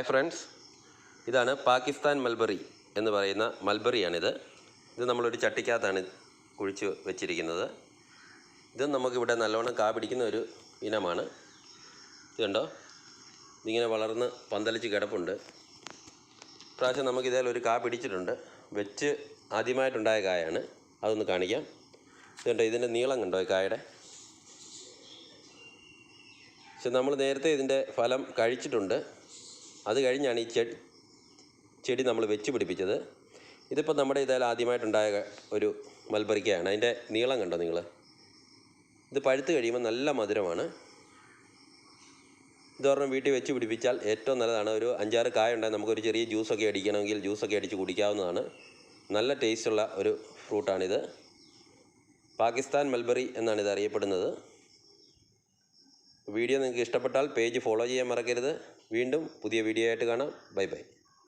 Friends, ഇതാണ് Pakistan mulberry എന്ന് പറയുന്ന മൽബറിയാണിത്. ഇത് നമ്മളൊരു ചട്ടിക്കകത്താണ് കുഴിച്ച് വെച്ചിരിക്കുന്നത്. ഇത് നമുക്കിവിടെ നല്ലോണം കാ പിടിക്കുന്ന ഒരു ഇനമാണ്. ഇത് കണ്ടോ, ഇതിങ്ങനെ വളർന്ന് പന്തലിച്ച് കിടപ്പുണ്ട്. പ്രാവശ്യം നമുക്കിതേലൊരു കാ പിടിച്ചിട്ടുണ്ട്. വെച്ച് ആദ്യമായിട്ടുണ്ടായ കായാണ്. അതൊന്ന് കാണിക്കാം. ഇത് കണ്ടോ, ഇതിൻ്റെ നീളം കണ്ടോ ഈ കായുടെ. പക്ഷെ നമ്മൾ നേരത്തെ ഇതിൻ്റെ ഫലം കഴിച്ചിട്ടുണ്ട്. അത് കഴിഞ്ഞാണ് ഈ ചെടി നമ്മൾ വെച്ച് പിടിപ്പിച്ചത്. ഇതിപ്പോൾ നമ്മുടെ ഇതേൽ ആദ്യമായിട്ടുണ്ടായ ഒരു മൽബറിക്കയാണ്. അതിൻ്റെ നീളം കണ്ടോ നിങ്ങൾ. ഇത് പഴുത്ത് കഴിയുമ്പോൾ നല്ല മധുരമാണ്. ഇതൊരെണ്ണം വീട്ടിൽ വെച്ച് പിടിപ്പിച്ചാൽ ഏറ്റവും നല്ലതാണ്. ഒരു 5-6 കായ ഉണ്ടായി നമുക്കൊരു ചെറിയ ജ്യൂസൊക്കെ അടിക്കണമെങ്കിൽ ജ്യൂസൊക്കെ അടിച്ച് കുടിക്കാവുന്നതാണ്. നല്ല ടേസ്റ്റുള്ള ഒരു ഫ്രൂട്ടാണിത്. പാകിസ്ഥാൻ മൽബറി എന്നാണ് ഇത് അറിയപ്പെടുന്നത്. വീഡിയോ നിങ്ങൾക്ക് ഇഷ്ടപ്പെട്ടാൽ പേജ് ഫോളോ ചെയ്യാൻ മറക്കരുത്. വീണ്ടും പുതിയ വീഡിയോ ആയിട്ട് കാണാം. Bye bye.